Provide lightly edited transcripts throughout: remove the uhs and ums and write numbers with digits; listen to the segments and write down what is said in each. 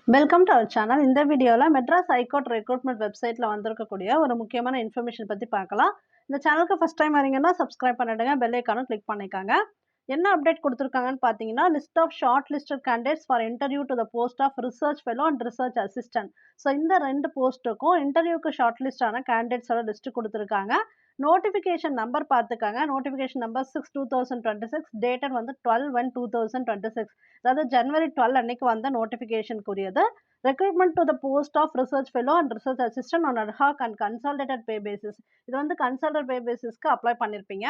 Welcome to our channel. இந்த வீடியோல Madras high court recruitment வெப்சைட்ல வந்திருக்கக்கூடிய ஒரு முக்கியமான இன்ஃபர்மேஷன் பத்தி பார்க்கலாம். இந்த சேனலுக்கு ஃபர்ஸ்ட் டைம் வரீங்கன்னா சப்ஸ்கிரைப் பண்ணிடுங்க. பெல் ஐகானும் கிளிக் பண்ணிக்கோங்க. என்ன அப்டேட் குடுத்துருக்காங்கன்னு பார்த்தீங்கன்னா, list of short listed candidates for interview to the post of research fellow and research assistant. So இந்த 2 போஸ்ட்டுக்கும் இன்டர்வியூக்கு ஷார்ட் லிஸ்ட் ஆன கேண்டிடேட்ஸோட லிஸ்ட் குடுத்துருக்காங்க. நோட்டிஃபிகேஷன் நம்பர் பார்த்துக்கங்க. நோட்டிஃபிகேஷன் நம்பர் 6/2026 டேட்டட் வந்து 12/1/2026. அதாவது ஜனவரி 12 அன்னைக்கு வந்த நோட்டிஃபிகேஷனுக்குரியது. Recruitment to the post of research fellow and research assistant on ad hoc and consolidated pay basis. இது வந்து கன்சாலிடேட் பே பேசிஸ்க்கு அப்ளை பண்ணியிருப்பீங்க.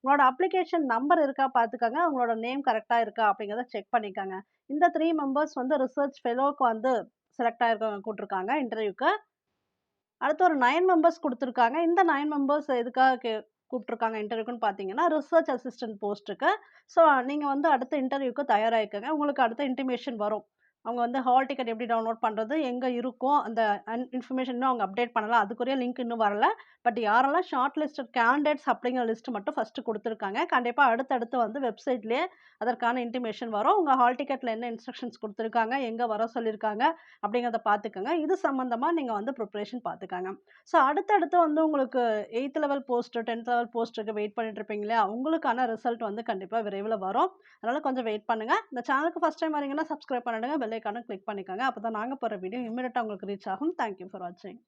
உங்களோட அப்ளிகேஷன் நம்பர் இருக்கா பார்த்துக்கங்க. உங்களோட நேம் கரெக்ட்டா இருக்கா அப்படிங்கிறத செக் பண்ணிக்கங்க. இந்த 3 மெம்பர்ஸ் வந்து ரிசர்ச் ஃபெலோக்கு வந்து செலக்ட் ஆயிருக்கவங்க கூப்ட்டுருக்காங்க இன்டர்வியூக்கு. அடுத்து ஒரு 9 மெம்பர்ஸ் குடுத்துருக்காங்க. இந்த 9 மெம்பர்ஸ் எதுக்காக கூப்ட்டுருக்காங்க இன்டர்வியூக்குன்னு பார்த்தீங்கன்னா, ரிசர்ச் அசிஸ்டன்ட் போஸ்ட்டுக்கு. ஸோ நீங்க வந்து அடுத்த இன்டர்வியூக்கு தயாராகிக்கங்க. உங்களுக்கு அடுத்த இன்டிமேஷன் வரும். அவங்க வந்து ஹால் டிக்கெட் எப்படி டவுன்லோட் பண்றது? எங்க இருக்கும்? அந்த இன்ஃபர்மேஷன் இன்னும் அவங்க அப்டேட் பண்ணல. அதுக்குரிய லிங்க் இன்னும் வரல. பட் யாரெல்லாம் ஷார்ட் லிஸ்டட் கேண்டிடேட்ஸ் அப்படிங்கிற லிஸ்ட் மட்டும் ஃபர்ஸ்ட்டு குடுத்துருக்காங்க. கண்டிப்பா அடுத்தடுத்து வந்து வெப்சைட்லயே அதற்கான இன்டிமேஷன் வரும். உங்க ஹால் டிக்கெட்ல என்ன இன்ஸ்ட்ரக்ஷன்ஸ் குடுத்துருக்காங்க? எங்க வர சொல்லியிருக்காங்க? அப்படிங்கிறத பார்த்துக்கங்க. இது சம்மந்தமா நீங்க வந்து ப்ரிப்பரேஷன் பார்த்துக்கங்க. ஸோ அடுத்தடுத்து வந்து உங்களுக்கு 8த் லெவல் போஸ்ட், 10த் லெவல் போஸ்ட்டுக்கு வெயிட் பண்ணிட்டு இருப்பீங்க இல்லையா? உங்களுக்கான ரிசல்ட் வந்து கண்டிப்பா விரைவில வரும். அதனால கொஞ்சம் வெயிட் பண்ணுங்க. இந்த சேனலுக்கு ஃபர்ஸ்ட் டைம் வரீங்கன்னா சப்ஸ்கிரைப் பண்ணிடுங்க. பெல் ஐகான கிளிக் பண்ணிக்கோங்க. அப்பதான் நாங்க போடுற வீடியோ இம்மீடியட்டா உங்களுக்கு ரீச் ஆகும். தேங்க் யூ ஃபார் வாட்சிங்.